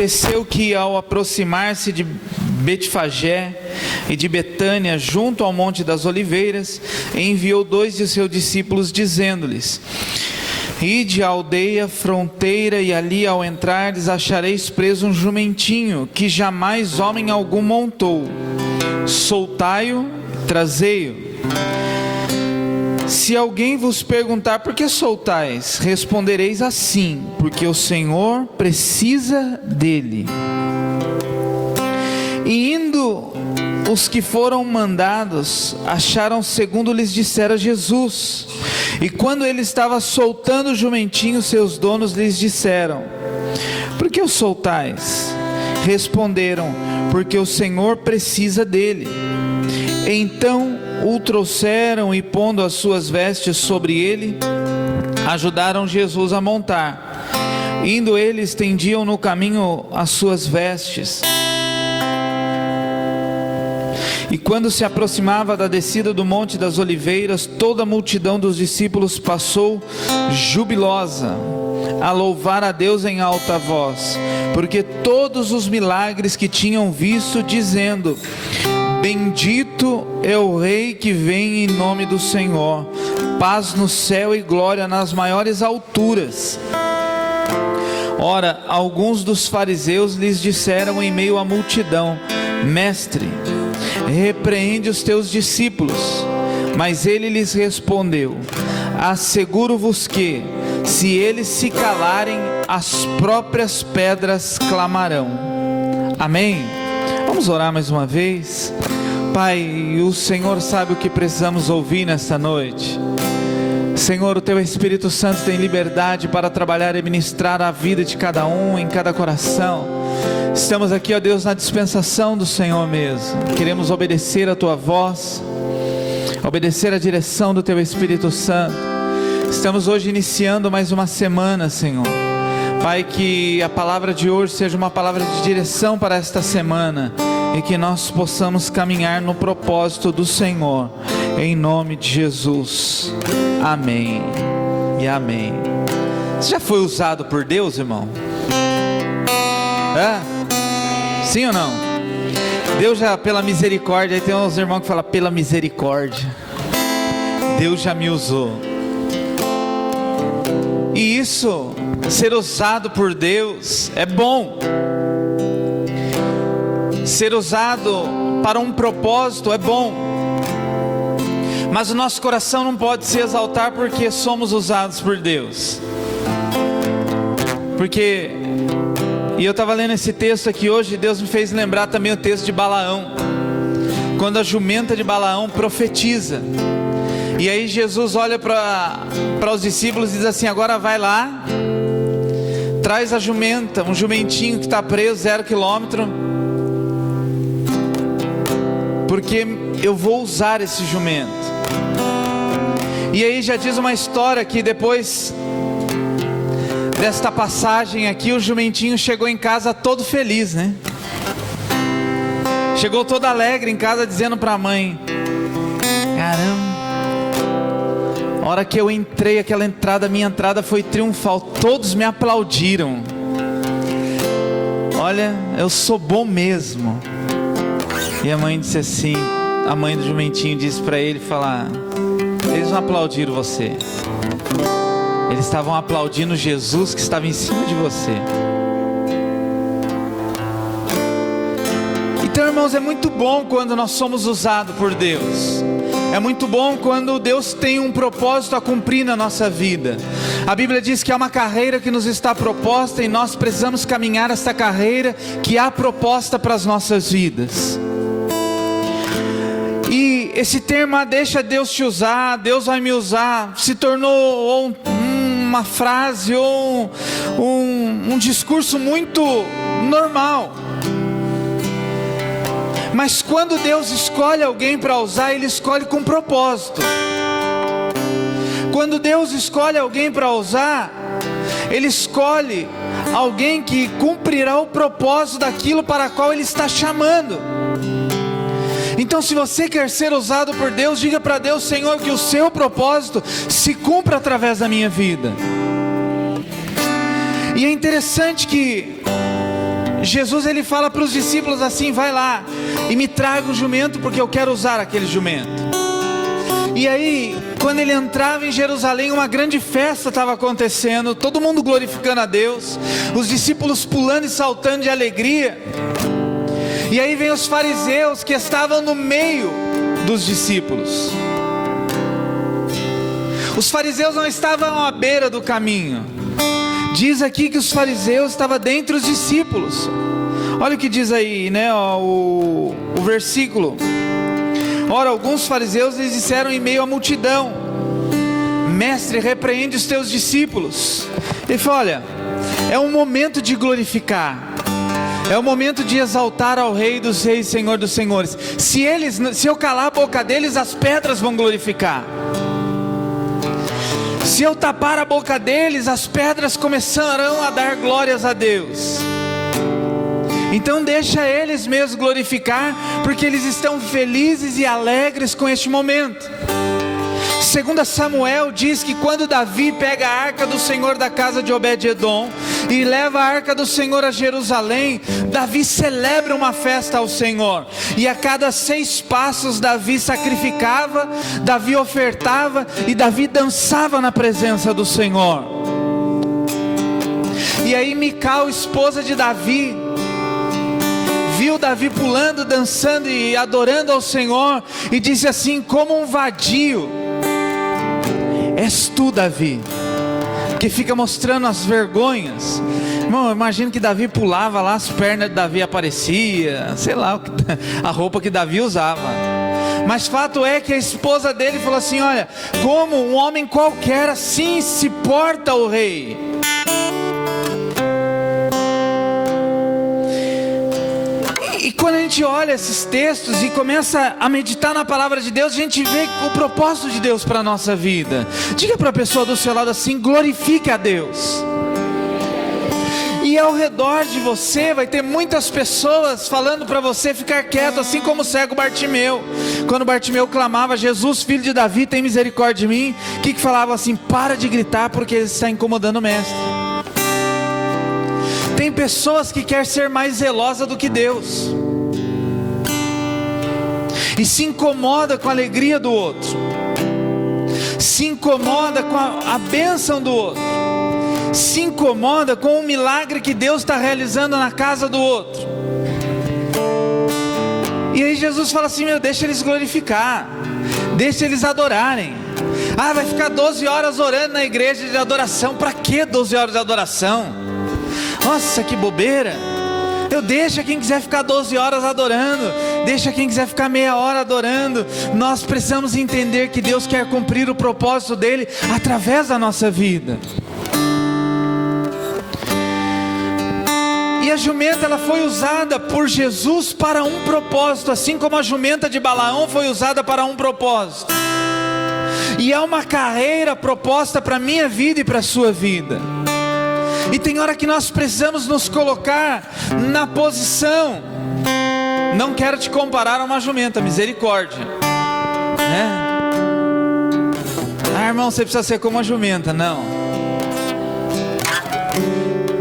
Aconteceu que ao aproximar-se de Betfagé e de Betânia, junto ao Monte das Oliveiras, enviou 2 de seus discípulos, dizendo-lhes: Ide à aldeia fronteira, e ali ao entrardes achareis preso um jumentinho, que jamais homem algum montou. Soltai-o, trazei-o. Se alguém vos perguntar: por que soltais? Respondereis assim: porque o Senhor precisa dele. E indo os que foram mandados, acharam segundo lhes dissera Jesus. E quando ele estava soltando o jumentinho, seus donos lhes disseram: por que o soltais? Responderam: porque o Senhor precisa dele. Então o trouxeram e, pondo as suas vestes sobre ele, ajudaram Jesus a montar. Indo ele, estendiam no caminho as suas vestes. E quando se aproximava da descida do Monte das Oliveiras, toda a multidão dos discípulos passou jubilosa a louvar a Deus em alta voz, porque todos os milagres que tinham visto, dizendo: bendito é o Rei que vem em nome do Senhor, paz no céu e glória nas maiores alturas. Ora, alguns dos fariseus lhes disseram em meio à multidão: Mestre, repreende os teus discípulos. Mas ele lhes respondeu: asseguro-vos que, se eles se calarem, as próprias pedras clamarão. Amém? Vamos orar mais uma vez. Pai, o Senhor sabe o que precisamos ouvir nesta noite. Senhor, o Teu Espírito Santo tem liberdade para trabalhar e ministrar a vida de cada um, em cada coração. Estamos aqui, ó Deus, na dispensação do Senhor mesmo. Queremos obedecer a Tua voz, obedecer a direção do Teu Espírito Santo. Estamos hoje iniciando mais uma semana, Senhor. Pai, que a palavra de hoje seja uma palavra de direção para esta semana, e que nós possamos caminhar no propósito do Senhor, em nome de Jesus. Amém e amém. Você já foi usado por Deus, irmão? Sim ou não? Deus já, pela misericórdia, aí tem uns irmãos que falam: pela misericórdia, Deus já me usou. E isso, ser usado por Deus, é bom. Ser usado para um propósito é bom. Mas o nosso coração não pode se exaltar porque somos usados por Deus. Porque, e eu estava lendo esse texto aqui hoje, Deus me fez lembrar também o texto de Balaão, quando a jumenta de Balaão profetiza. E aí Jesus olha para os discípulos e diz assim: agora vai lá, traz a jumenta, um jumentinho que está preso 0 quilômetro, porque eu vou usar esse jumento. E aí já diz uma história que depois desta passagem aqui, o jumentinho chegou em casa todo feliz, né? Chegou todo alegre em casa, dizendo para a mãe: caramba, a hora que eu entrei, aquela entrada, minha entrada foi triunfal, todos me aplaudiram. Olha, eu sou bom mesmo. E a mãe disse assim, a mãe do jumentinho disse para ele, eles não aplaudiram você, eles estavam aplaudindo Jesus que estava em cima de você. Então, irmãos, é muito bom quando nós somos usados por Deus. É muito bom quando Deus tem um propósito a cumprir na nossa vida. A Bíblia diz que há uma carreira que nos está proposta, e nós precisamos caminhar esta carreira que há proposta para as nossas vidas. E esse termo, deixa Deus te usar, Deus vai me usar, se tornou uma frase ou um discurso muito normal. Mas quando Deus escolhe alguém para usar, Ele escolhe com propósito. Quando Deus escolhe alguém para usar, Ele escolhe alguém que cumprirá o propósito daquilo para o qual Ele está chamando. Então, se você quer ser usado por Deus, diga para Deus: Senhor, que o seu propósito se cumpra através da minha vida. E é interessante que Jesus ele fala para os discípulos assim: vai lá e me traga o jumento, porque eu quero usar aquele jumento. E aí, quando ele entrava em Jerusalém, uma grande festa estava acontecendo, todo mundo glorificando a Deus, os discípulos pulando e saltando de alegria. E aí vem os fariseus que estavam no meio dos discípulos. Os fariseus não estavam à beira do caminho. Diz aqui que os fariseus estavam dentre os discípulos. Olha o que diz aí, né, o versículo. Ora, alguns fariseus lhes disseram em meio à multidão: Mestre, repreende os teus discípulos. Ele falou: olha, é um momento de glorificar, é um momento de exaltar ao Rei dos Reis, Senhor dos Senhores. Se eu calar a boca deles, as pedras vão glorificar. Se eu tapar a boca deles, as pedras começarão a dar glórias a Deus. Então deixa eles mesmos glorificar, porque eles estão felizes e alegres com este momento. 2 Samuel diz que quando Davi pega a arca do Senhor da casa de Obed-edom e leva a arca do Senhor a Jerusalém, Davi celebra uma festa ao Senhor. E a cada 6 passos Davi sacrificava, Davi ofertava e Davi dançava na presença do Senhor. E aí Mical, esposa de Davi, viu Davi pulando, dançando e adorando ao Senhor, e disse assim: como um vadio és tu, Davi, que fica mostrando as vergonhas. Irmão, eu imagino que Davi pulava lá, as pernas de Davi apareciam, sei lá, a roupa que Davi usava. Mas fato é que a esposa dele falou assim: olha, como um homem qualquer, assim se porta o rei. E quando a gente olha esses textos e começa a meditar na palavra de Deus, a gente vê o propósito de Deus para a nossa vida. Diga para a pessoa do seu lado assim: glorifique a Deus. E ao redor de você vai ter muitas pessoas falando para você ficar quieto, assim como o cego Bartimeu. Quando Bartimeu clamava: Jesus, filho de Davi, tem misericórdia de mim, o que falava assim? Para de gritar, porque ele está incomodando o mestre. Tem pessoas que querem ser mais zelosa do que Deus, e se incomoda com a alegria do outro, se incomoda com a bênção do outro, se incomoda com o milagre que Deus está realizando na casa do outro. E aí Jesus fala assim: meu, deixa eles glorificar, deixa eles adorarem. Ah, vai ficar 12 horas orando na igreja de adoração. Para que 12 horas de adoração? Nossa, que bobeira. Eu deixo quem quiser ficar 12 horas adorando, deixa quem quiser ficar meia hora adorando. Nós precisamos entender que Deus quer cumprir o propósito dele através da nossa vida. E a jumenta, ela foi usada por Jesus para um propósito, assim como a jumenta de Balaão foi usada para um propósito. E é uma carreira proposta para a minha vida e para a sua vida. E tem hora que nós precisamos nos colocar na posição. Não quero te comparar a uma jumenta, misericórdia, né? Ah, irmão, você precisa ser como uma jumenta. Não.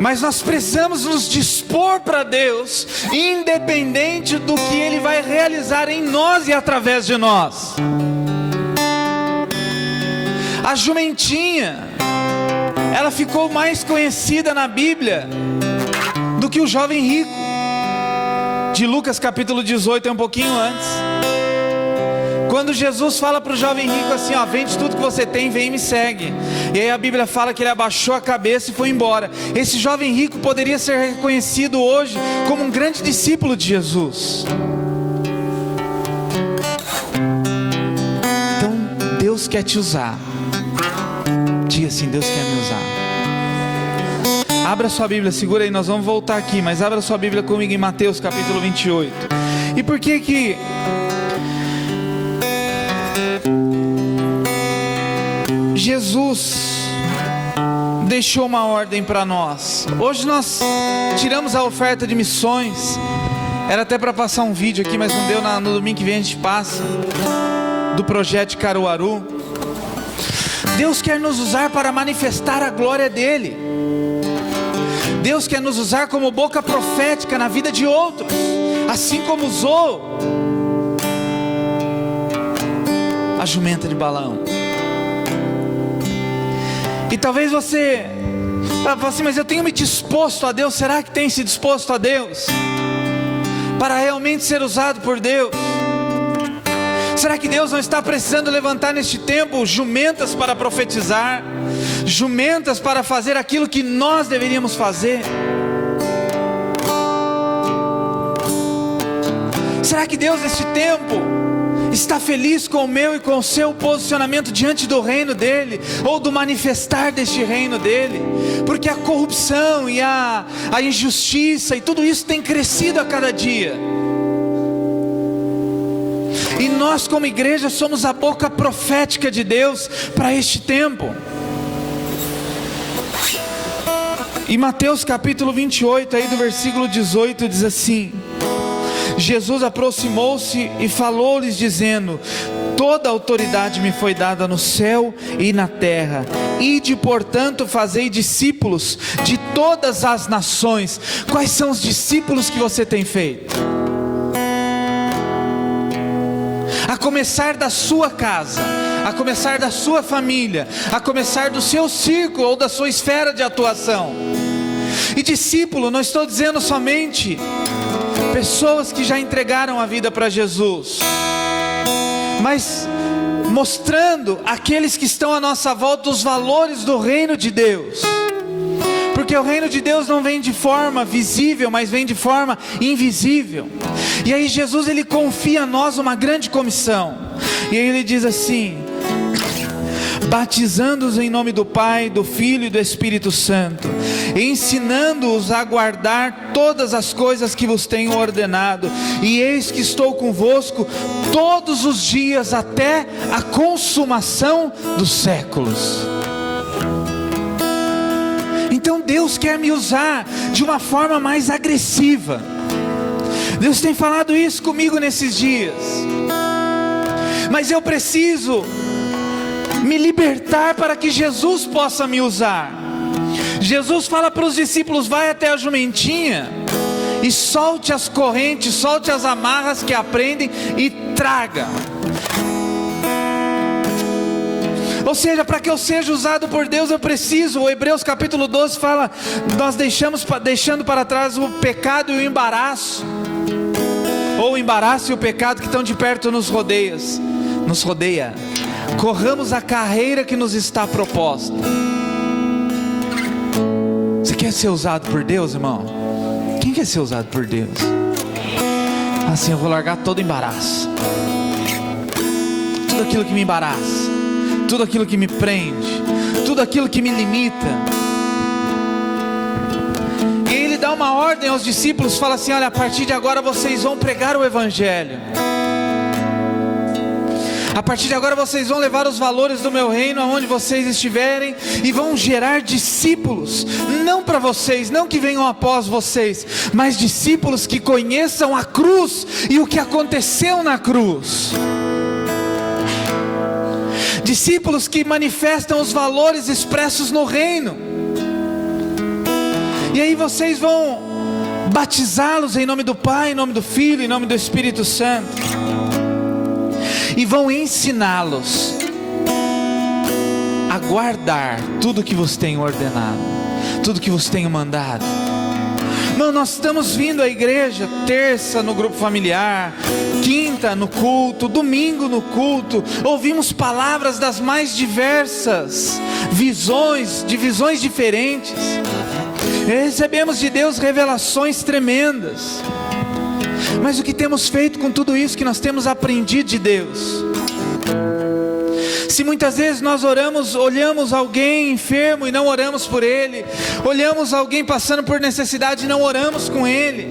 Mas nós precisamos nos dispor para Deus, independente do que Ele vai realizar em nós e através de nós. A jumentinha, ela ficou mais conhecida na Bíblia do que o jovem rico, de Lucas capítulo 18, é um pouquinho antes. Quando Jesus fala para o jovem rico assim: ó, vende tudo que você tem, vem e me segue. E aí a Bíblia fala que ele abaixou a cabeça e foi embora. Esse jovem rico poderia ser reconhecido hoje como um grande discípulo de Jesus. Então Deus quer te usar. Diga assim: Deus quer me usar. Abra sua Bíblia, segura aí, nós vamos voltar aqui, mas abra sua Bíblia comigo em Mateus capítulo 28. E por que que Jesus deixou uma ordem para nós? Hoje nós tiramos a oferta de missões. Era até para passar um vídeo aqui, mas não deu. No domingo que vem a gente passa, do projeto de Caruaru. Deus quer nos usar para manifestar a glória dele. Deus quer nos usar como boca profética na vida de outros, assim como usou a jumenta de Balaão. E talvez você fale assim, mas eu tenho me disposto a Deus. Será que tem se disposto a Deus para realmente ser usado por Deus? Será que Deus não está precisando levantar neste tempo jumentas para profetizar, jumentas para fazer aquilo que nós deveríamos fazer? Será que Deus neste tempo está feliz com o meu e com o seu posicionamento diante do reino dele, ou do manifestar deste reino dele? Porque a corrupção e a injustiça e tudo isso tem crescido a cada dia, e nós como igreja somos a boca profética de Deus para este tempo. Em Mateus capítulo 28, aí do versículo 18, diz assim: Jesus aproximou-se e falou-lhes dizendo: toda a autoridade me foi dada no céu e na terra. Ide, portanto, fazei discípulos de todas as nações. Quais são os discípulos que você tem feito? A começar da sua casa, a começar da sua família, a começar do seu círculo ou da sua esfera de atuação. E discípulo, não estou dizendo somente pessoas que já entregaram a vida para Jesus, mas mostrando àqueles que estão à nossa volta os valores do reino de Deus. Porque o reino de Deus não vem de forma visível, mas vem de forma invisível. E aí Jesus, ele confia a nós uma grande comissão. E aí ele diz assim: batizando-os em nome do Pai, do Filho e do Espírito Santo, ensinando-os a guardar todas as coisas que vos tenho ordenado, e eis que estou convosco todos os dias até a consumação dos séculos. Então Deus quer me usar de uma forma mais agressiva. Deus tem falado isso comigo nesses dias, mas eu preciso me libertar para que Jesus possa me usar. Jesus fala para os discípulos: vai até a jumentinha e solte as correntes, solte as amarras que aprendem e traga. Ou seja, para que eu seja usado por Deus, eu preciso. O Hebreus capítulo 12 fala: nós deixando para trás o pecado e o embaraço, ou o embaraço e o pecado que estão de perto nos rodeia. Corramos a carreira que nos está proposta. Você quer ser usado por Deus, irmão? Quem quer ser usado por Deus? Assim, eu vou largar todo embaraço, tudo aquilo que me embaraça, tudo aquilo que me prende, tudo aquilo que me limita. E ele dá uma ordem aos discípulos, fala assim: olha, a partir de agora vocês vão pregar o Evangelho. A partir de agora vocês vão levar os valores do meu reino aonde vocês estiverem, e vão gerar discípulos, não para vocês, não que venham após vocês, mas discípulos que conheçam a cruz e o que aconteceu na cruz. Discípulos que manifestam os valores expressos no reino. E aí vocês vão batizá-los em nome do Pai, em nome do Filho, em nome do Espírito Santo, e vão ensiná-los a guardar tudo que vos tenho ordenado, tudo que vos tenho mandado. Não, nós estamos vindo à igreja terça no grupo familiar, quinta no culto, domingo no culto, ouvimos palavras das mais diversas visões, de visões diferentes, recebemos de Deus revelações tremendas. Mas o que temos feito com tudo isso que nós temos aprendido de Deus? Se muitas vezes nós olhamos alguém enfermo e não oramos por ele, olhamos alguém passando por necessidade e não oramos com ele.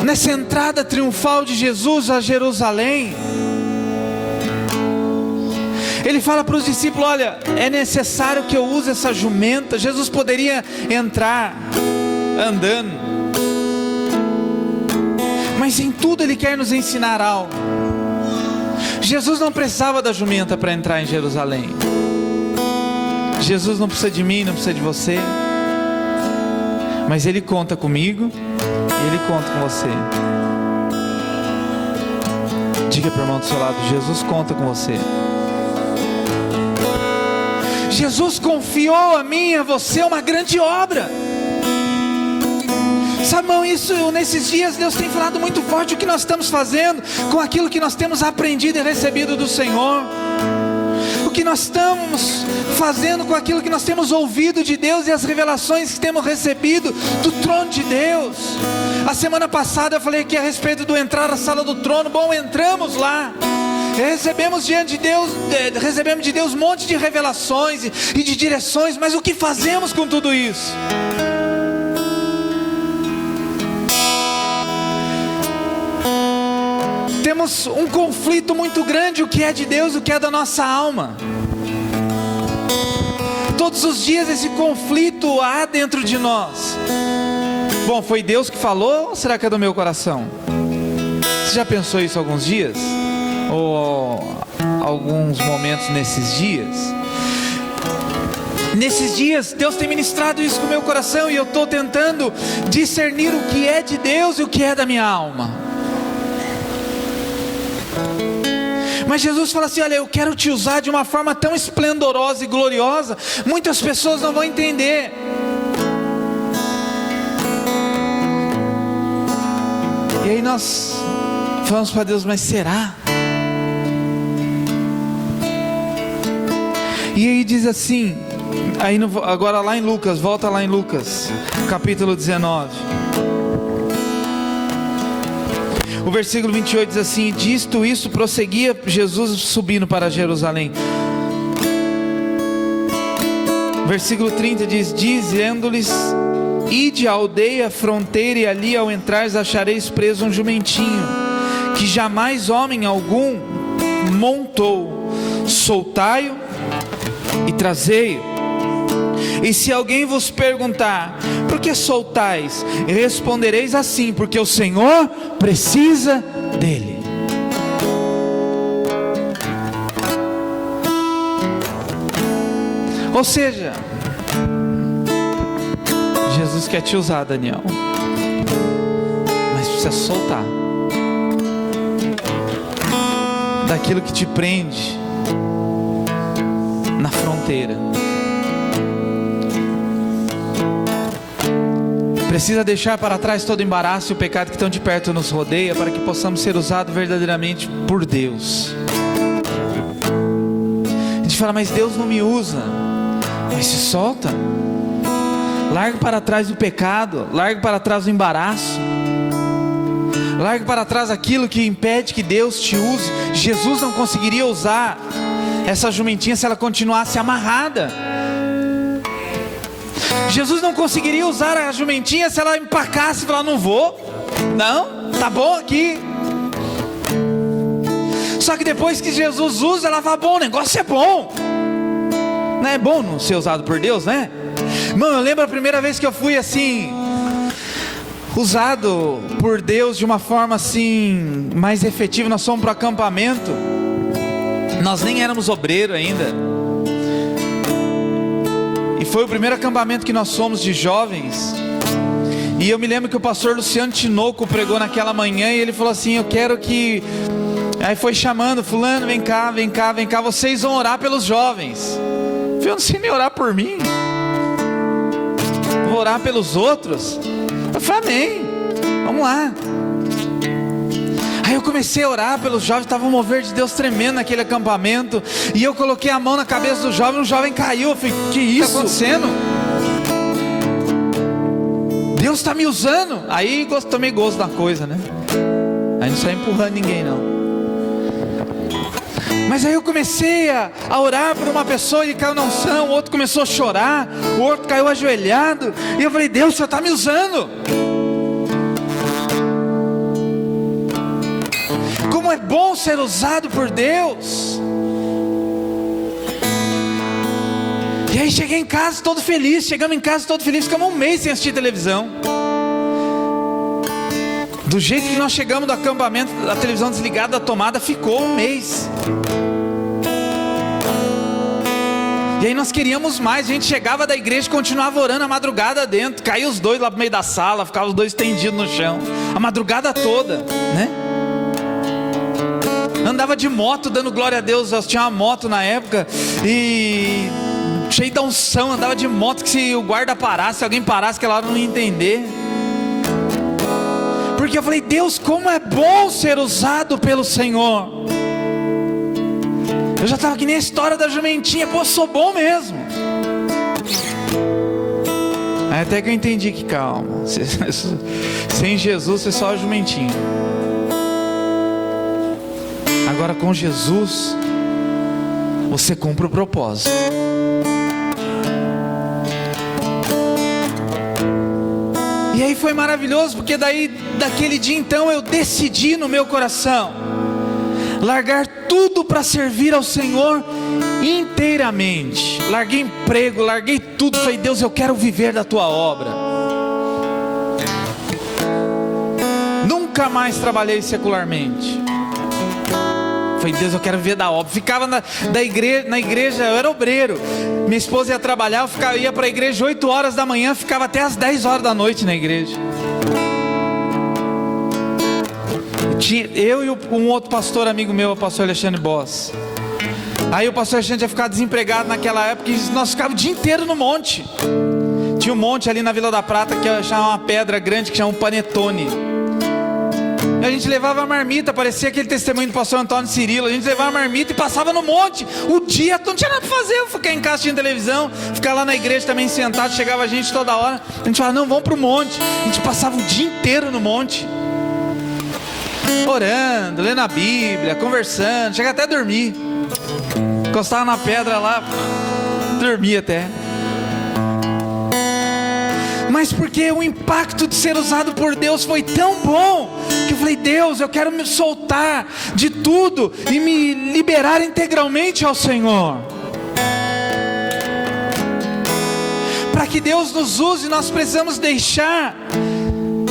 Nessa entrada triunfal de Jesus a Jerusalém, ele fala para os discípulos: olha, é necessário que eu use essa jumenta. Jesus poderia entrar andando, mas em tudo ele quer nos ensinar algo. Jesus não precisava da jumenta para entrar em Jerusalém. Jesus não precisa de mim, não precisa de você, mas Ele conta comigo e Ele conta com você. Diga para o irmão do seu lado: Jesus conta com você. Jesus confiou a mim e a você uma grande obra. Sabe, irmão, isso nesses dias Deus tem falado muito forte o que nós estamos fazendo com aquilo que nós temos aprendido e recebido do Senhor. O que nós estamos fazendo com aquilo que nós temos ouvido de Deus e as revelações que temos recebido do trono de Deus. A semana passada eu falei aqui a respeito do entrar na sala do trono. Bom, entramos lá, recebemos diante de Deus, recebemos de Deus um monte de revelações e de direções, mas o que fazemos com tudo isso? Temos um conflito muito grande, o que é de Deus, o que é da nossa alma. Todos os dias esse conflito há dentro de nós. Bom, foi Deus que falou ou será que é do meu coração? Você já pensou isso alguns dias? Ou alguns momentos nesses dias? Nesses dias Deus tem ministrado isso com o meu coração e eu estou tentando discernir o que é de Deus e o que é da minha alma. Mas Jesus fala assim: olha, eu quero te usar de uma forma tão esplendorosa e gloriosa, muitas pessoas não vão entender. E aí nós falamos para Deus: mas será? E aí diz assim, aí agora lá em Lucas, volta lá em Lucas, capítulo 19. O versículo 28 diz assim: dito isso, prosseguia Jesus subindo para Jerusalém. Versículo 30 diz: dizendo-lhes: ide à aldeia fronteira, e ali ao entrares achareis preso um jumentinho, que jamais homem algum montou. Soltai-o e trazei-o. E se alguém vos perguntar: por que soltais? Respondereis assim: porque o Senhor precisa dele. Ou seja, Jesus quer te usar, Daniel, mas precisa soltar daquilo que te prende na fronteira. Precisa deixar para trás todo o embaraço e o pecado que tão de perto nos rodeia, para que possamos ser usados verdadeiramente por Deus. A gente fala: mas Deus não me usa. Mas se solta. Larga para trás o pecado, larga para trás o embaraço, larga para trás aquilo que impede que Deus te use. Jesus não conseguiria usar essa jumentinha se ela continuasse amarrada. Jesus não conseguiria usar a jumentinha se ela empacasse e falar: não vou, não, tá bom aqui. Só que depois que Jesus usa, ela fala: bom, o negócio é bom. Não é bom não ser usado por Deus, né? Mano, eu lembro a primeira vez que eu fui assim, usado por Deus de uma forma assim, mais efetiva. Nós fomos para o acampamento, nós nem éramos obreiro ainda. E foi o primeiro acampamento que nós fomos de jovens. E eu me lembro que o pastor Luciano Tinoco pregou naquela manhã, e ele falou assim: eu quero que... Aí foi chamando: fulano, vem cá, vem cá, vem cá, vocês vão orar pelos jovens. Eu não sei nem orar por mim, vou orar pelos outros. Eu falei: amém, vamos lá. Aí eu comecei a orar pelos jovens. Estava um mover de Deus tremendo naquele acampamento. E eu coloquei a mão na cabeça do jovem, um jovem caiu. Eu falei: que isso está acontecendo? Deus está me usando. Aí tomei gosto da coisa, né? Aí não saí empurrando ninguém não. Mas aí eu comecei a orar por uma pessoa, ele caiu na unção, o outro começou a chorar, o outro caiu ajoelhado. E eu falei: Deus, o Senhor está me usando. Como é bom ser usado por Deus. E aí cheguei em casa todo feliz. Chegamos em casa todo feliz. Ficamos um mês sem assistir televisão. Do jeito que nós chegamos do acampamento, a televisão desligada, a tomada, ficou um mês. E aí nós queríamos mais. A gente chegava da igreja e continuava orando a madrugada dentro. Caía os dois lá pro meio da sala, ficavam os dois estendidos no chão a madrugada toda, né? Andava de moto dando glória a Deus. Eu tinha uma moto na época e cheio da unção. Andava de moto que se o guarda parasse, se alguém parasse aquela hora não ia entender. Porque eu falei, Deus, como é bom ser usado pelo Senhor. Eu já estava que nem a história da jumentinha. Pô, sou bom mesmo. Aí até que eu entendi que calma, sem Jesus você é só a jumentinha. Agora com Jesus você cumpre o propósito. E aí foi maravilhoso, porque daquele dia então eu decidi no meu coração largar tudo para servir ao Senhor inteiramente. Larguei emprego, larguei tudo. Falei, Deus, eu quero viver da tua obra. Nunca mais trabalhei secularmente. Falei, Deus, eu quero viver da obra. Ficava na igreja, eu era obreiro. Minha esposa ia trabalhar, ia para a igreja 8 horas da manhã, ficava até as 10 horas da noite na igreja. Eu e um outro pastor amigo meu, o pastor Alexandre Boss. Aí o pastor Alexandre ia ficar desempregado naquela época e nós ficávamos o dia inteiro no monte. Tinha um monte ali na Vila da Prata que chama uma pedra grande que chama um panetone. E a gente levava a marmita, parecia aquele testemunho do pastor Antônio Cirilo. A gente levava a marmita e passava no monte o dia, não tinha nada para fazer. Eu fiquei em casa assistindo televisão, ficar lá na igreja também sentado, chegava a gente toda hora. A gente falava, não, vamos pro monte. A gente passava o dia inteiro no monte, orando, lendo a Bíblia, conversando, chega até a dormir. Encostava na pedra lá, dormia até. Mas porque o impacto de ser usado por Deus foi tão bom, que eu falei, Deus, eu quero me soltar de tudo e me liberar integralmente ao Senhor. Para que Deus nos use, nós precisamos deixar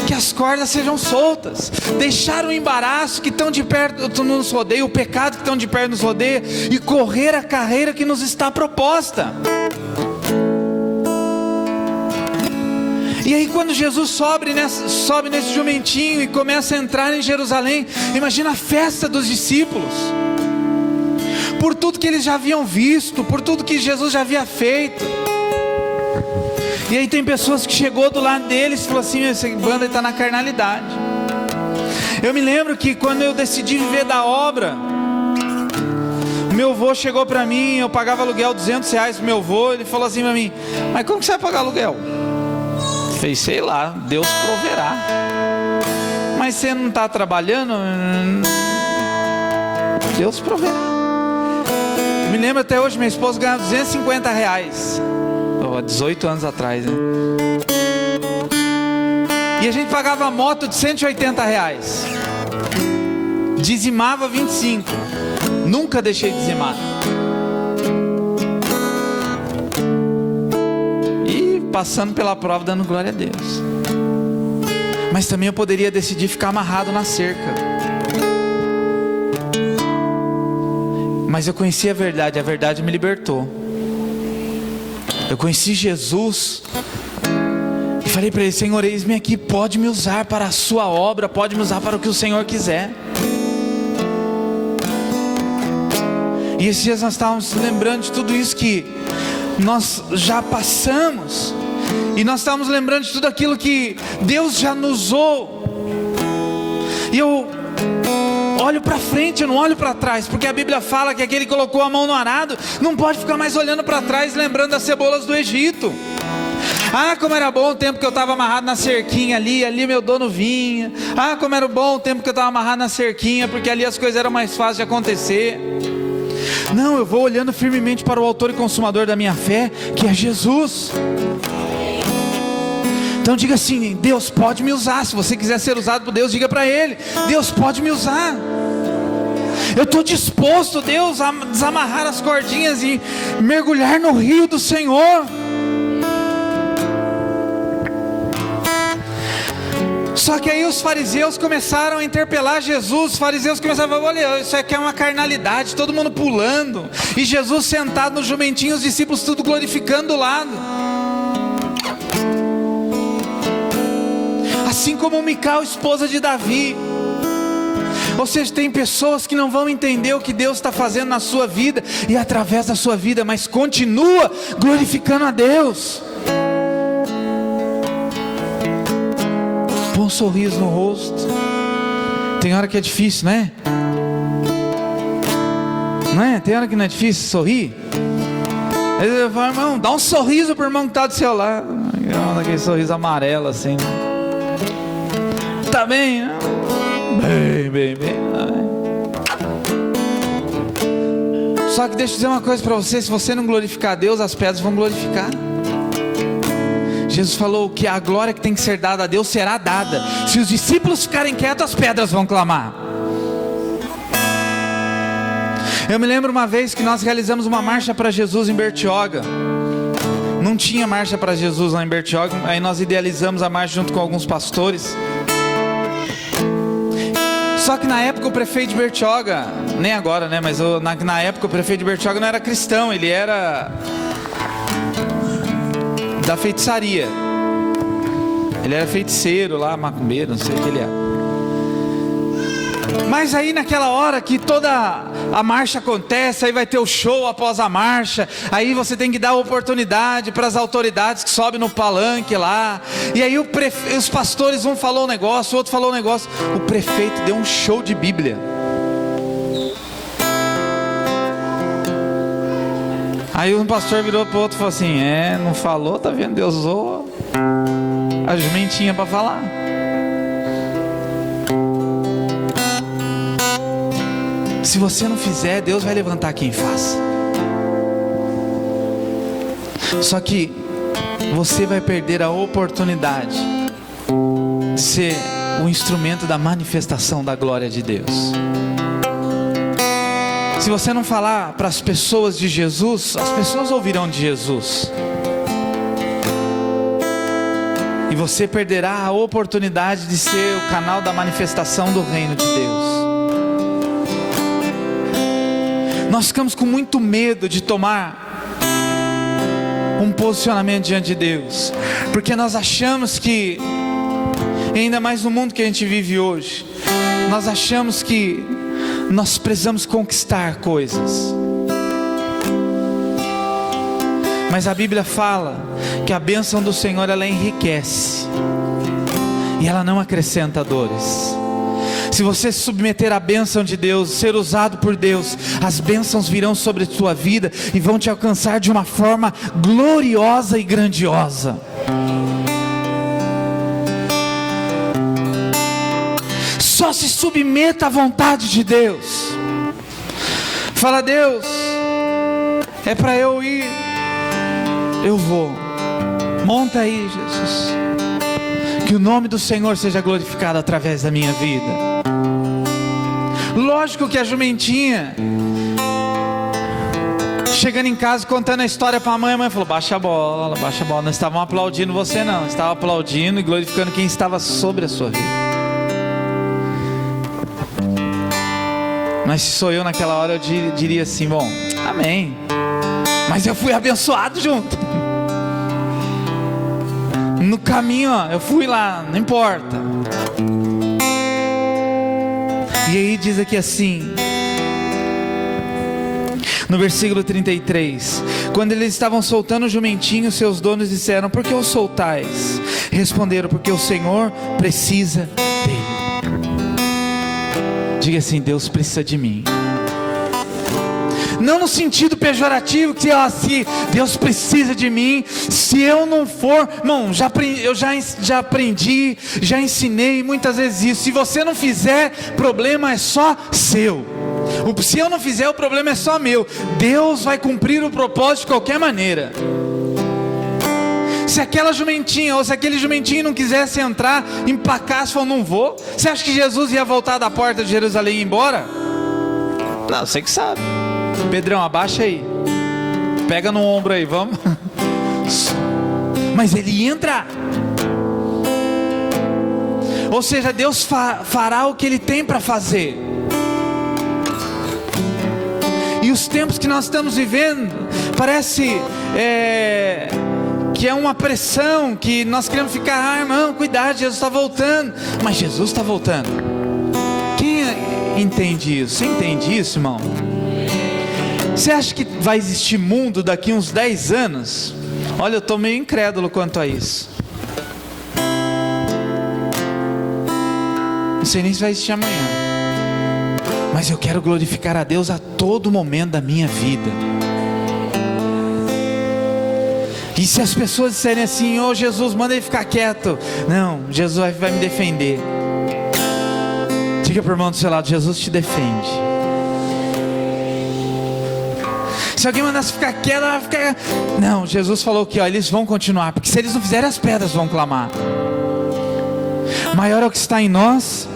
que as cordas sejam soltas, deixar o embaraço que tão de perto nos rodeia, o pecado que tão de perto nos rodeia, e correr a carreira que nos está proposta. E aí quando Jesus sobe nesse jumentinho e começa a entrar em Jerusalém, imagina a festa dos discípulos, por tudo que eles já haviam visto, por tudo que Jesus já havia feito. E aí tem pessoas que chegou do lado deles e falou assim, essa banda está na carnalidade. Eu me lembro que quando eu decidi viver da obra, o meu avô chegou para mim, eu pagava aluguel R$200 pro meu avô, ele falou assim para mim, mas como que você vai pagar aluguel? Eu falei, sei lá, Deus proverá. Mas você não está trabalhando? Deus proverá. Eu me lembro até hoje, minha esposa ganhava R$250. Há 18 anos atrás, né? E a gente pagava a moto de R$180. Dizimava 25. Nunca deixei de dizimar. E passando pela prova, dando glória a Deus. Mas também eu poderia decidir ficar amarrado na cerca. Mas eu conheci a verdade me libertou. Eu conheci Jesus e falei para ele, Senhor, eis-me aqui, pode me usar para a sua obra, pode me usar para o que o Senhor quiser. E esses dias nós estávamos lembrando de tudo isso que nós já passamos, e nós estávamos lembrando de tudo aquilo que Deus já nos usou. E eu olho para frente, eu não olho para trás, porque a Bíblia fala que aquele que colocou a mão no arado não pode ficar mais olhando para trás, lembrando das cebolas do Egito. Ah, como era bom o tempo que eu estava amarrado na cerquinha ali meu dono vinha. Ah, como era bom o tempo que eu estava amarrado na cerquinha, porque ali as coisas eram mais fáceis de acontecer. Não, eu vou olhando firmemente para o autor e consumador da minha fé, que é Jesus. Então diga assim, Deus pode me usar. Se você quiser ser usado por Deus, diga para Ele, Deus pode me usar. Eu estou disposto, Deus, a desamarrar as cordinhas e mergulhar no rio do Senhor. Só que aí os fariseus começaram a interpelar Jesus. Os fariseus começaram a falar: olha, isso aqui é uma carnalidade, todo mundo pulando, e Jesus sentado no jumentinho, os discípulos tudo glorificando do lado. Assim como Mical, esposa de Davi. Ou seja, tem pessoas que não vão entender o que Deus está fazendo na sua vida e através da sua vida, mas continua glorificando a Deus. Põe um sorriso no rosto. Tem hora que é difícil, né? Não é? Tem hora que não é difícil sorrir. Aí eu falo: irmão, dá um sorriso para o irmão que está do seu lado. Aquele sorriso amarelo assim. Tá bem, né? Bem. Só que deixa eu dizer uma coisa para você: se você não glorificar a Deus, as pedras vão glorificar. Jesus falou que a glória que tem que ser dada a Deus será dada. Se os discípulos ficarem quietos, as pedras vão clamar. Eu me lembro uma vez que nós realizamos uma marcha para Jesus em Bertioga. Não tinha marcha para Jesus lá em Bertioga. Aí nós idealizamos a marcha junto com alguns pastores. Só que na época o prefeito de Bertioga, nem agora, né? Mas na época o prefeito de Bertioga não era cristão, ele era da feitiçaria. Ele era feiticeiro lá, macumbeiro, não sei o que ele era. Mas aí naquela hora que toda a marcha acontece, aí vai ter o show após a marcha, aí você tem que dar oportunidade para as autoridades que sobem no palanque lá, e aí os pastores, um falou um negócio, o outro falou um negócio. O prefeito deu um show de Bíblia. Aí um pastor virou para o outro e falou assim: não falou, tá vendo, Deus usou a jumentinha para falar. Se você não fizer, Deus vai levantar quem faça. Só que você vai perder a oportunidade de ser o instrumento da manifestação da glória de Deus. Se você não falar para as pessoas de Jesus, as pessoas ouvirão de Jesus. E você perderá a oportunidade de ser o canal da manifestação do reino de Deus. Nós ficamos com muito medo de tomar um posicionamento diante de Deus, porque nós achamos que, ainda mais no mundo que a gente vive hoje, nós achamos que nós precisamos conquistar coisas. Mas a Bíblia fala que a bênção do Senhor, ela enriquece e ela não acrescenta dores. Se você se submeter à bênção de Deus, ser usado por Deus, as bênçãos virão sobre a sua vida e vão te alcançar de uma forma gloriosa e grandiosa. Só se submeta à vontade de Deus. Fala: Deus, é para eu ir, eu vou. Monta aí, Jesus. Que o nome do Senhor seja glorificado através da minha vida. Lógico que a jumentinha, chegando em casa contando a história para a mãe falou: baixa a bola, não estavam aplaudindo você não, estavam aplaudindo e glorificando quem estava sobre a sua vida. Mas se sou eu naquela hora, eu diria assim: bom, amém, mas eu fui abençoado junto. No caminho, eu fui lá, não importa. E aí diz aqui assim, no versículo 33: quando eles estavam soltando o jumentinho, seus donos disseram: por que o soltais? Responderam: porque o Senhor precisa dele. Diga assim: Deus precisa de mim. Não no sentido pejorativo, que se Deus precisa de mim, se eu não for, irmão, eu já aprendi, já ensinei muitas vezes isso. Se você não fizer, problema é só seu. Se eu não fizer, o problema é só meu. Deus vai cumprir o propósito de qualquer maneira. Se aquela jumentinha ou se aquele jumentinho não quisesse entrar, empacasse, falou: não vou. Você acha que Jesus ia voltar da porta de Jerusalém e ir embora? Não, você que sabe. Pedrão, abaixa aí, pega no ombro aí, vamos. Mas ele ia entrar. Ou seja, Deus fará o que Ele tem para fazer. E os tempos que nós estamos vivendo, parece que é uma pressão, que nós queremos ficar, irmão, cuidado, Jesus está voltando. Mas Jesus está voltando. Quem entende isso? Você entende isso, irmão? Você acha que vai existir mundo daqui uns 10 anos? Olha, eu estou meio incrédulo quanto a isso. Não sei nem se vai existir amanhã, mas eu quero glorificar a Deus a todo momento da minha vida. E se as pessoas disserem assim, ô Jesus, manda ele ficar quieto. Não, Jesus vai me defender. Diga para o irmão do seu lado, Jesus te defende. Se alguém mandasse ficar quieto, ela vai ficar... Não, Jesus falou que eles vão continuar, porque se eles não fizerem, as pedras vão clamar. Maior é o que está em nós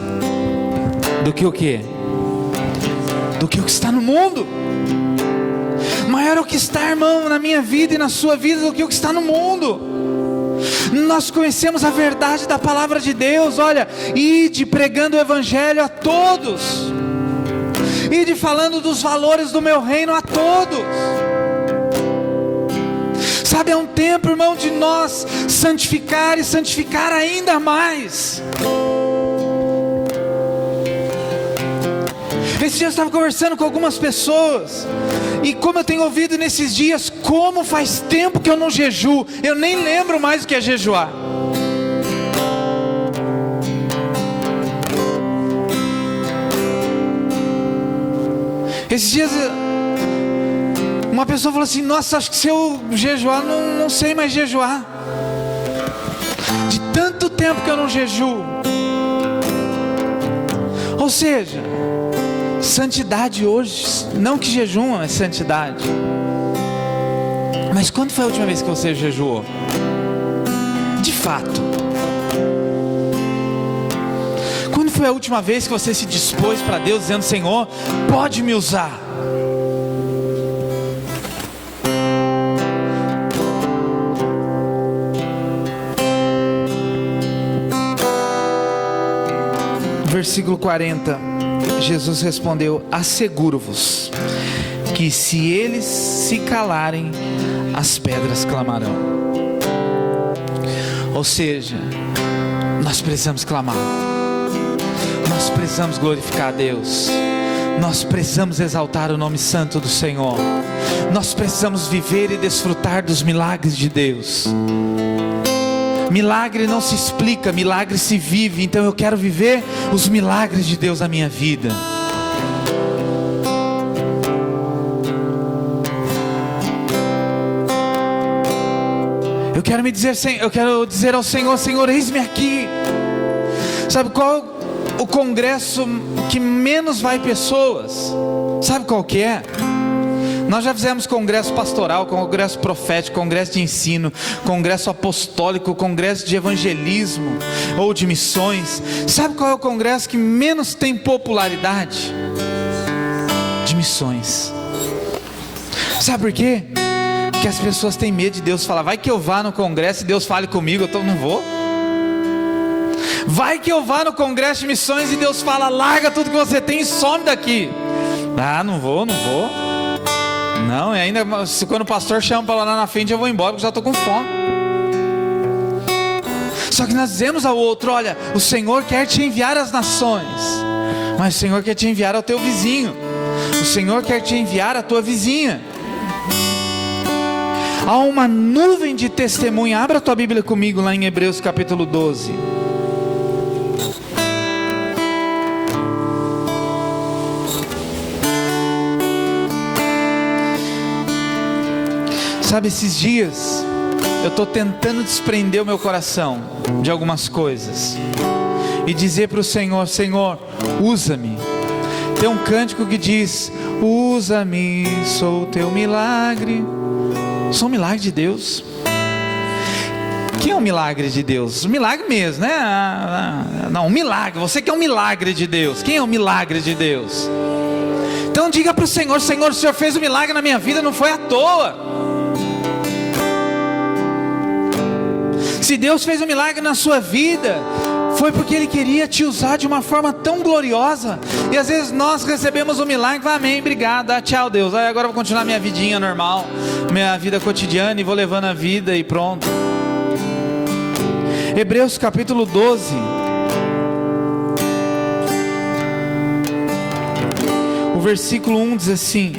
do que o quê? Do que o que está no mundo. Maior é o que está, irmão, na minha vida e na sua vida do que o que está no mundo. Nós conhecemos a verdade da palavra de Deus. Olha, ide pregando o evangelho a todos, ide falando dos valores do meu reino a todos. Sabe, é um tempo, irmão, de nós santificar e santificar ainda mais. Esse dia eu estava conversando com algumas pessoas, e como eu tenho ouvido nesses dias, como faz tempo que eu não jejuo, eu nem lembro mais o que é jejuar. Esses dias uma pessoa falou assim, nossa, acho que se eu jejuar, não sei mais jejuar. De tanto tempo que eu não jejuo. Ou seja, santidade hoje, não que jejum é santidade, mas quando foi a última vez que você jejuou? De fato. Quando foi a última vez que você se dispôs para Deus, dizendo, Senhor, pode me usar? Versículo 40, Jesus respondeu, asseguro-vos que se eles se calarem, as pedras clamarão. Ou seja, nós precisamos clamar, nós precisamos glorificar a Deus, nós precisamos exaltar o nome santo do Senhor, nós precisamos viver e desfrutar dos milagres de Deus. Milagre não se explica, milagre se vive. Então eu quero viver os milagres de Deus na minha vida. Eu quero dizer ao Senhor, Senhor, eis-me aqui. Sabe qual o congresso que menos vai pessoas? Sabe qual que é? Nós já fizemos congresso pastoral, congresso profético, congresso de ensino, congresso apostólico, congresso de evangelismo ou de missões. Sabe qual é o congresso que menos tem popularidade? De missões. Sabe por quê? Porque as pessoas têm medo de Deus falar. Vai que eu vá no congresso e Deus fale comigo, eu não vou. Vai que eu vá no congresso de missões e Deus fala, larga tudo que você tem e some daqui. Ah, não vou. Não, e ainda quando o pastor chama para lá na frente, eu vou embora porque já estou com fome. Só que nós dizemos ao outro, olha, o Senhor quer te enviar às nações, mas o Senhor quer te enviar ao teu vizinho, o Senhor quer te enviar à tua vizinha. Há uma nuvem de testemunha. Abra a tua Bíblia comigo lá em Hebreus capítulo 12. Sabe, esses dias eu estou tentando desprender o meu coração de algumas coisas e dizer para o Senhor, Senhor, usa-me. Tem um cântico que diz, usa-me, sou o teu milagre. Sou um milagre de Deus. Quem é um milagre de Deus? Um milagre mesmo, né? Não, um milagre, você que é um milagre de Deus. Quem é um milagre de Deus? Então diga para o Senhor, Senhor, o Senhor fez um milagre na minha vida, não foi à toa. Se Deus fez um milagre na sua vida, foi porque Ele queria te usar de uma forma tão gloriosa. E às vezes nós recebemos o milagre, amém, obrigado, tchau Deus, aí agora eu vou continuar minha vidinha normal, minha vida cotidiana, e vou levando a vida e pronto. Hebreus capítulo 12, o versículo 1 diz assim: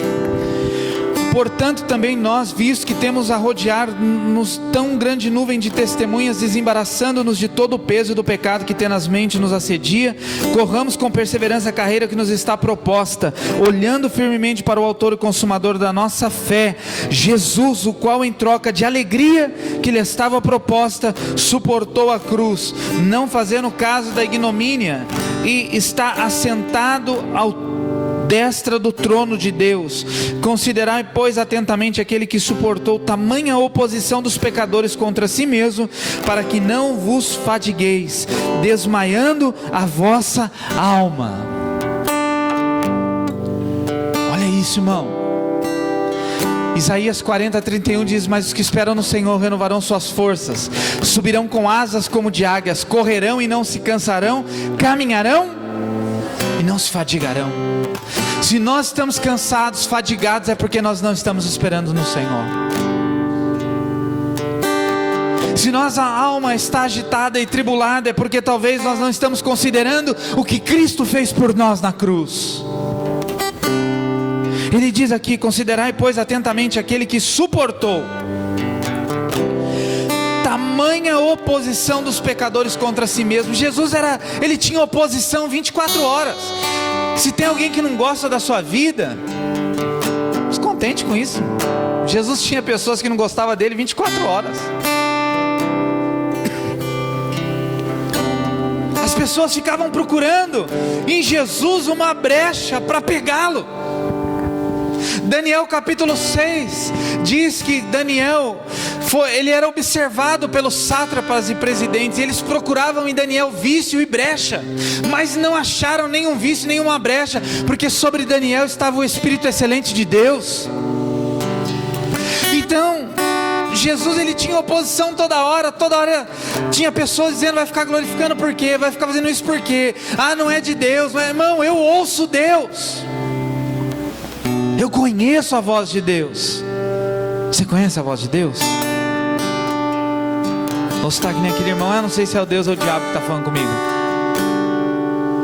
portanto também nós, visto que temos a rodear-nos tão grande nuvem de testemunhas, desembaraçando-nos de todo o peso do pecado que tenazmente nos assedia, corramos com perseverança a carreira que nos está proposta, olhando firmemente para o autor e consumador da nossa fé, Jesus, o qual em troca de alegria que lhe estava proposta, suportou a cruz, não fazendo caso da ignomínia, e está assentado ao destra do trono de Deus. Considerai, pois, atentamente aquele que suportou tamanha oposição dos pecadores contra si mesmo, para que não vos fadigueis, desmaiando a vossa alma. Olha isso, irmão. Isaías 40:31 diz: mas os que esperam no Senhor renovarão suas forças, subirão com asas como de águias, correrão e não se cansarão, caminharão e não se fadigarão. Se nós estamos cansados, fadigados, é porque nós não estamos esperando no Senhor. Se nossa alma está agitada e tribulada, é porque talvez nós não estamos considerando o que Cristo fez por nós na cruz. Ele diz aqui: considerai, pois, atentamente aquele que suportou tamanha oposição dos pecadores contra si mesmo. Jesus ele tinha oposição 24 horas. Se tem alguém que não gosta da sua vida, fique contente com isso. Jesus tinha pessoas que não gostavam dele 24 horas. As pessoas ficavam procurando em Jesus uma brecha para pegá-lo. Daniel capítulo 6 diz que Daniel ele era observado pelos sátrapas e presidentes, e eles procuravam em Daniel vício e brecha, mas não acharam nenhum vício, nenhuma brecha, porque sobre Daniel estava o Espírito excelente de Deus. Então Jesus, ele tinha oposição toda hora tinha pessoas dizendo: vai ficar glorificando por quê? Vai ficar fazendo isso por quê? Não é de Deus. Mas, irmão, eu ouço Deus, eu conheço a voz de Deus. Você conhece a voz de Deus? Ou você está aqui nem aquele irmão: não sei se é o Deus ou o diabo que está falando comigo.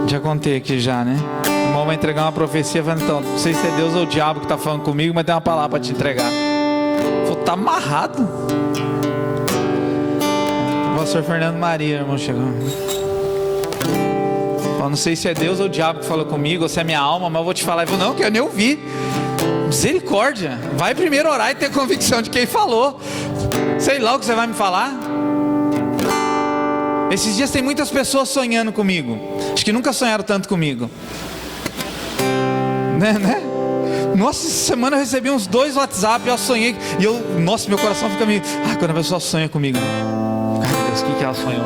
Já contei aqui já, né? O irmão vai entregar uma profecia falando: então, não sei se é Deus ou o diabo que está falando comigo, mas tem uma palavra para te entregar. Vou estar amarrado. O pastor Fernando Maria, irmão, chegou. Eu não sei se é Deus ou o diabo que falou comigo, ou se é minha alma, mas eu vou te falar. Ele falou: não, que eu nem ouvi. Misericórdia, vai primeiro orar e ter convicção de quem falou. Sei lá o que você vai me falar. Esses dias tem muitas pessoas sonhando comigo. Acho que nunca sonharam tanto comigo, né? Nossa, essa semana eu recebi uns 2 WhatsApp, eu sonhei, e nossa, meu coração fica meio... quando a pessoa sonha comigo, ai Deus, o que ela sonhou?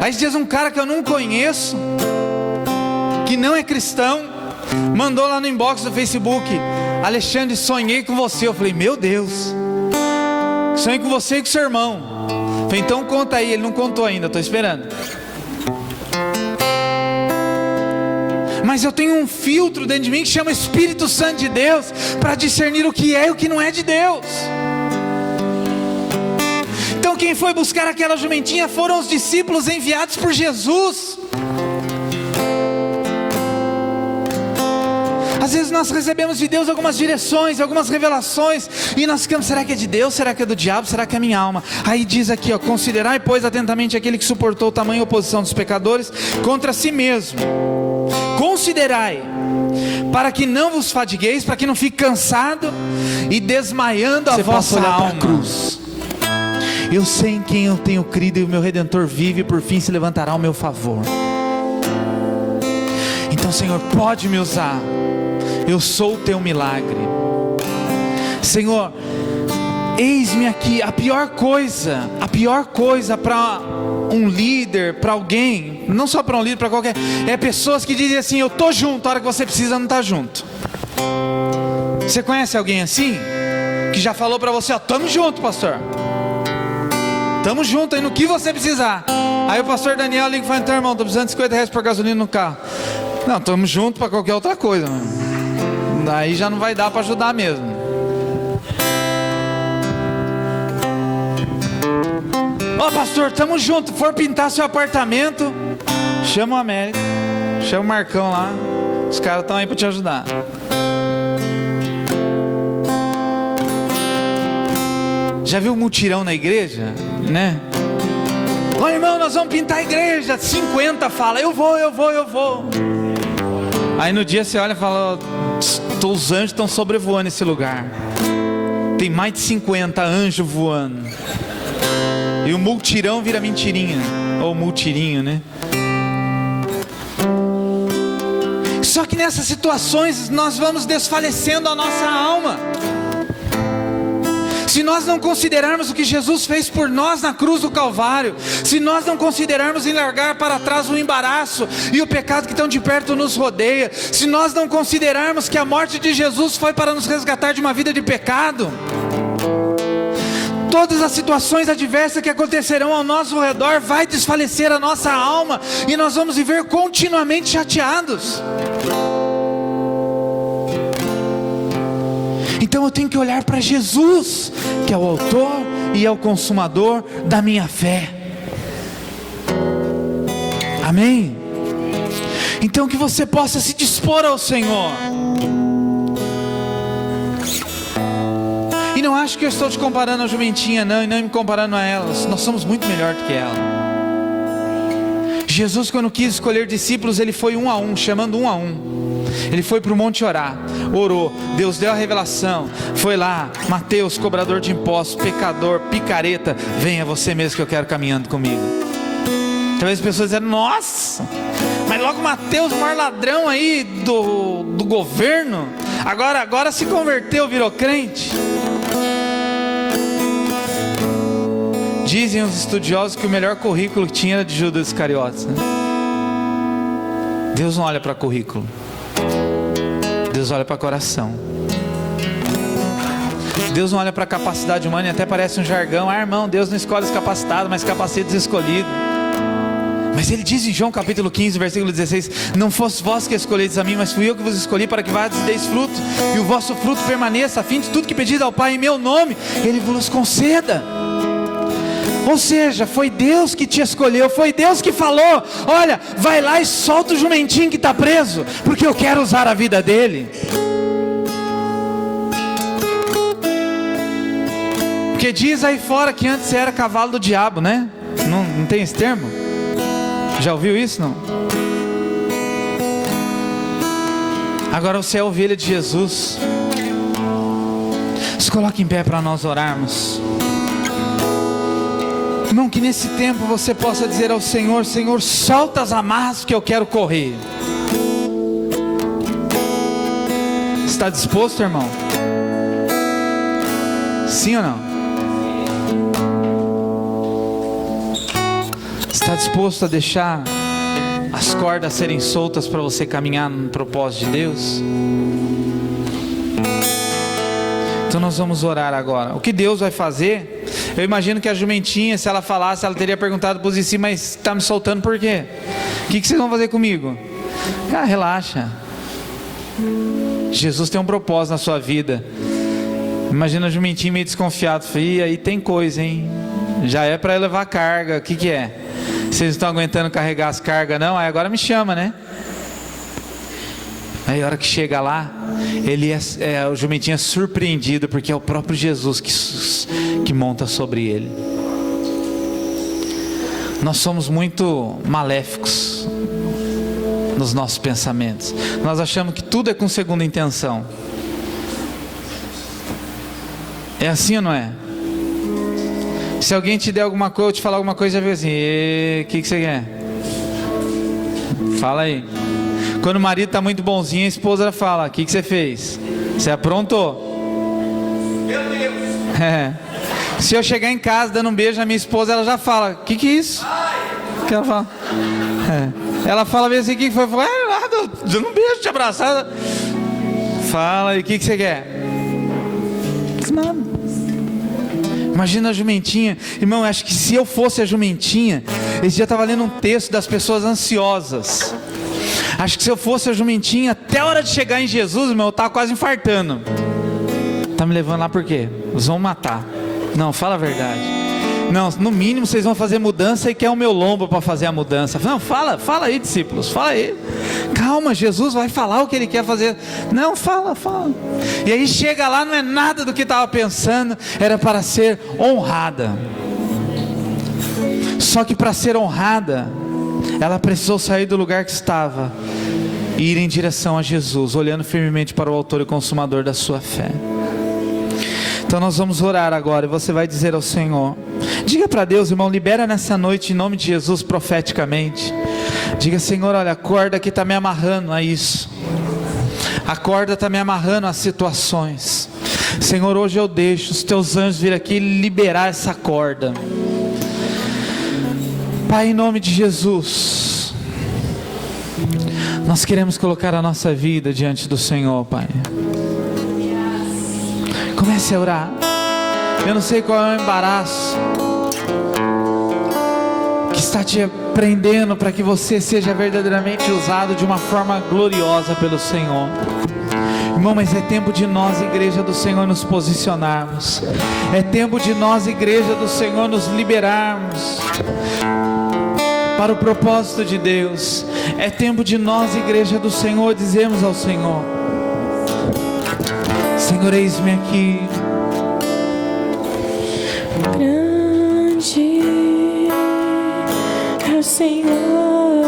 Aí esses dias um cara que eu não conheço, que não é cristão, mandou lá no inbox do Facebook: Alexandre, sonhei com você. Eu falei: meu Deus, sonhei com você e com seu irmão. Eu falei: então conta aí. Ele não contou ainda, estou esperando. Mas eu tenho um filtro dentro de mim que chama Espírito Santo de Deus, para discernir o que é e o que não é de Deus. Então quem foi buscar aquela jumentinha foram os discípulos enviados por Jesus. Às vezes nós recebemos de Deus algumas direções, algumas revelações, e nós ficamos: será que é de Deus? Será que é do diabo? Será que é minha alma? Aí diz aqui, considerai, pois, atentamente aquele que suportou tamanha oposição dos pecadores contra si mesmo. Considerai, para que não vos fadigueis, para que não fique cansado e desmaiando a vossa alma. Cruz. Eu sei em quem eu tenho crido, e o meu Redentor vive, e por fim se levantará ao meu favor. Então, Senhor, pode me usar. Eu sou o teu milagre. Senhor, eis-me aqui. A pior coisa para um líder, para alguém, não só para um líder, para qualquer, é pessoas que dizem assim: eu estou junto, a hora que você precisa não está junto. Você conhece alguém assim? Que já falou para você: estamos junto, pastor, estamos juntos aí no que você precisar, Aí o pastor Daniel liga e fala: então, irmão, estou precisando de 50 reais por gasolina no carro. Não, estamos juntos para qualquer outra coisa, mano. Daí já não vai dar para ajudar mesmo. Ó, pastor, estamos juntos. For pintar seu apartamento, chama o Américo, chama o Marcão lá. Os caras estão aí para te ajudar. Já viu o mutirão na igreja, né? Ô, irmão, nós vamos pintar a igreja. 50 fala: eu vou. Aí no dia você olha e fala: os anjos estão sobrevoando esse lugar. Tem mais de 50 anjos voando. E o multirão vira mentirinha. Ou multirinho, né? Só que nessas situações nós vamos desfalecendo a nossa alma. Se nós não considerarmos o que Jesus fez por nós na cruz do Calvário, se nós não considerarmos em largar para trás o embaraço e o pecado que tão de perto nos rodeia, se nós não considerarmos que a morte de Jesus foi para nos resgatar de uma vida de pecado, todas as situações adversas que acontecerão ao nosso redor vai desfalecer a nossa alma e nós vamos viver continuamente chateados. Então eu tenho que olhar para Jesus, que é o autor e é o consumador da minha fé. Amém? Então que você possa se dispor ao Senhor. E não acho que eu estou te comparando a jumentinha, não, e não me comparando a ela. Nós somos muito melhor do que ela. Jesus, quando quis escolher discípulos, ele foi um a um, chamando um a um. Ele foi para o monte orar, orou, Deus deu a revelação, foi lá: Mateus, cobrador de impostos, pecador, picareta, venha você mesmo que eu quero caminhando comigo. Talvez as pessoas dizem: nossa, mas logo Mateus, o maior ladrão aí do governo, agora se converteu, virou crente. Dizem os estudiosos que o melhor currículo que tinha era de Judas Iscariotes, né? Deus não olha para currículo, Deus olha para coração. Deus não olha para capacidade humana, e até parece um jargão: ah, irmão, Deus não escolhe os capacitados, mas capacita os escolhidos. Mas ele diz em João capítulo 15, versículo 16: não fosse vós que escolheis a mim, mas fui eu que vos escolhi para que vades e deis fruto, e o vosso fruto permaneça, a fim de tudo que pedis ao Pai em meu nome, Ele vos conceda. Ou seja, foi Deus que te escolheu, foi Deus que falou: olha, vai lá e solta o jumentinho que está preso, porque eu quero usar a vida dele. Porque diz aí fora que antes você era cavalo do diabo, né? Não tem esse termo? Já ouviu isso, não? Agora você é ovelha de Jesus. Se coloque em pé para nós orarmos. Irmão, que nesse tempo você possa dizer ao Senhor: Senhor, solta as amarras que eu quero correr. Está disposto, irmão? Sim ou não? Está disposto a deixar as cordas serem soltas para você caminhar no propósito de Deus? Então nós vamos orar agora. O que Deus vai fazer? Eu imagino que a jumentinha, se ela falasse, ela teria perguntado para os discípulos: mas está me soltando por quê? O que vocês vão fazer comigo? Cara, relaxa. Jesus tem um propósito na sua vida. Imagina a jumentinha meio desconfiado: e aí tem coisa, hein? Já é para levar carga. O que é? Vocês não estão aguentando carregar as cargas, não? Aí agora me chama, né? Aí a hora que chega lá, o jumentinho é surpreendido, porque é o próprio Jesus que monta sobre ele. Nós somos muito maléficos nos nossos pensamentos. Nós achamos que tudo é com segunda intenção. É assim ou não é? Se alguém te der alguma coisa, ou te falar alguma coisa, já vê assim: o que você quer? Fala aí. Quando o marido está muito bonzinho, a esposa fala: o que você fez? Você aprontou? Meu Deus! Se eu chegar em casa dando um beijo na minha esposa, ela já fala: o que é isso? O que ela fala? Ela fala bem assim: o que foi? Nada, dando um beijo, te abraçada. Fala aí: o que você quer? Nada. Imagina a jumentinha. Irmão, eu acho que se eu fosse a jumentinha, Esse dia eu estava lendo um texto das pessoas ansiosas. Acho que se eu fosse a jumentinha, até a hora de chegar em Jesus, eu estava quase infartando. Tá me levando lá por quê? Eles vão matar. Não, fala a verdade. Não, no mínimo vocês vão fazer mudança e quer o meu lombo para fazer a mudança. Não, fala aí, discípulos, fala aí. Calma, Jesus vai falar o que Ele quer fazer. Não, fala. E aí chega lá, não é nada do que estava pensando, era para ser honrada. Só que para ser honrada, ela precisou sair do lugar que estava e ir em direção a Jesus, olhando firmemente para o autor e consumador da sua fé. Então nós vamos orar agora e você vai dizer ao Senhor, diga para Deus, irmão, libera nessa noite em nome de Jesus profeticamente. Diga: Senhor, olha, a corda que está me amarrando a isso, a corda está me amarrando a situações. Senhor, hoje eu deixo os teus anjos vir aqui liberar essa corda. Pai, em nome de Jesus, nós queremos colocar a nossa vida diante do Senhor, Pai. Comece a orar. Eu não sei qual é o embaraço que está te prendendo para que você seja verdadeiramente usado de uma forma gloriosa pelo Senhor. Irmão, mas é tempo de nós, igreja do Senhor, nos posicionarmos. É tempo de nós, igreja do Senhor, nos liberarmos para o propósito de Deus. É tempo de nós, igreja do Senhor, dizermos ao Senhor: Senhor, eis-me aqui. Grande é o Senhor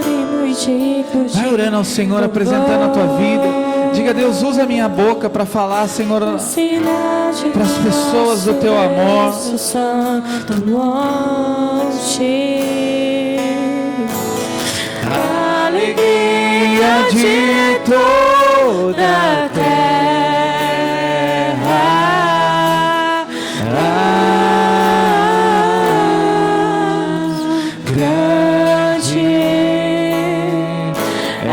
e muito digno. Vai orando ao Senhor, apresentando a tua vida. Diga: Deus, usa a minha boca para falar, Senhor, para as pessoas do teu amor. Santo monte, alegria de toda a terra.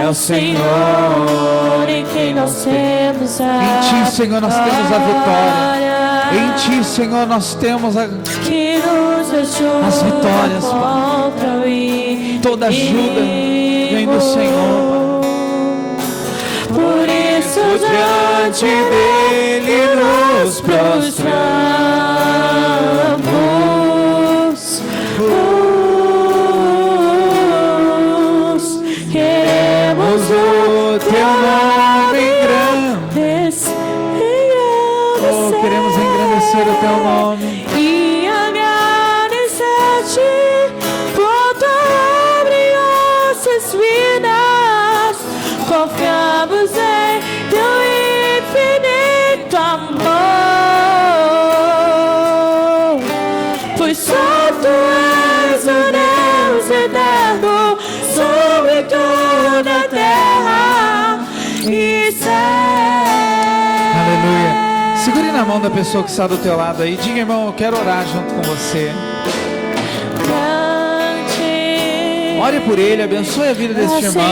O Senhor em quem nós temos a Em Ti, Senhor, nós temos a vitória. Em Ti, Senhor, nós temos que nos ajuda as vitórias, contra o Pai. Toda ajuda vem do Senhor, Pai. Por isso diante dele nos prostramos. O teu nome engrandecer. Oh, queremos engrandecer o teu nome e agradecer-te por tua obra em nossas vidas. Confiamos em teu infinito amor, pois só tu és o Deus eterno sobre toda a terra e céu. Aleluia. Segure na mão da pessoa que está do teu lado aí. Diga: irmão, eu quero orar junto com você. Ore por ele, abençoe a vida deste irmão.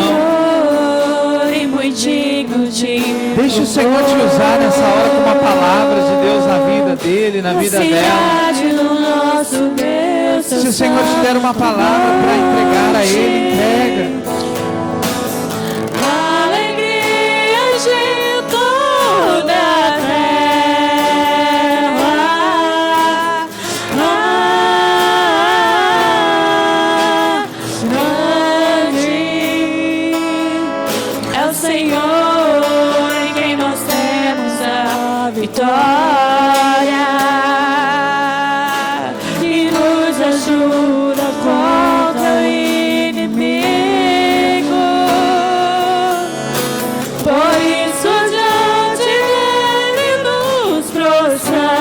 Deixe o Senhor te usar nessa hora com uma palavra de Deus na vida dele, na vida dela. Se o Senhor te der uma palavra para entregar a ele, entrega. Alegria de toda a terra, grande é o Senhor em quem nós temos a vitória, e nos ajuda contra o inimigo. Por isso diante dele nos prostramos.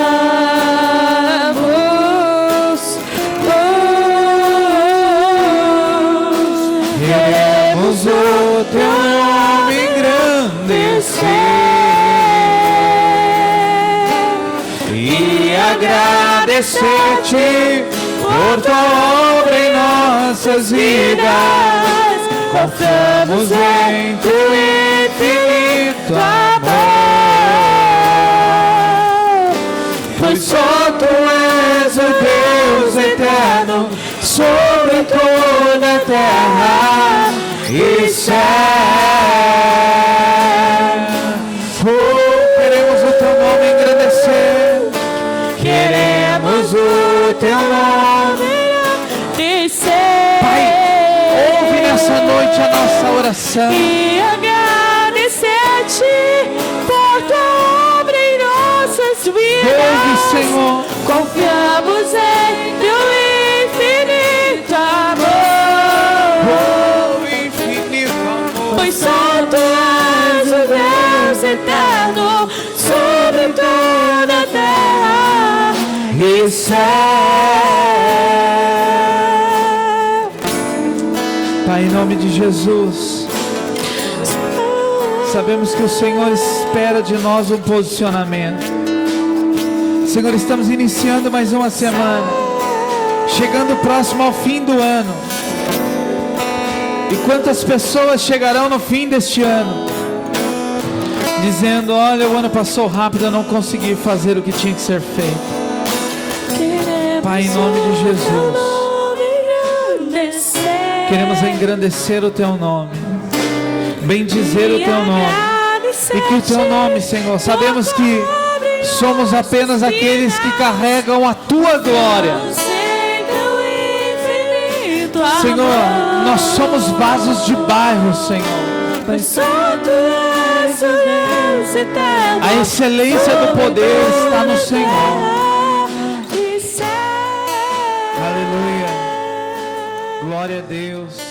Queremos o teu nome engrandecer e agradecer-te por tua obra em nossas vidas. Confiamos em teu infinito amor, pois só tu és o Deus eterno sobre toda a terra e céu. Oh, queremos o teu nome engrandecer. Queremos o teu nome engrandecer. Pai, ouve nessa noite a nossa oração. E agradecer-te por tua obra em nossas vidas. Ouve, Senhor. Confiamos em teu infinito amor. Oh, infinito amor. Pois só tu és o Deus eterno sobre toda a terra e céu. Pai, em nome de Jesus, sabemos que o Senhor espera de nós um posicionamento. Senhor, estamos iniciando mais uma semana, chegando próximo ao fim do ano. E quantas pessoas chegarão no fim deste ano, dizendo: olha, o ano passou rápido, eu não consegui fazer o que tinha que ser feito. Pai, em nome de Jesus, queremos engrandecer o teu nome, bendizer o teu nome, e que o teu nome, Senhor, sabemos que somos apenas aqueles que carregam a tua glória. Senhor, nós somos vasos de barro, Senhor. A excelência do poder está no Senhor. Aleluia. Glória a Deus.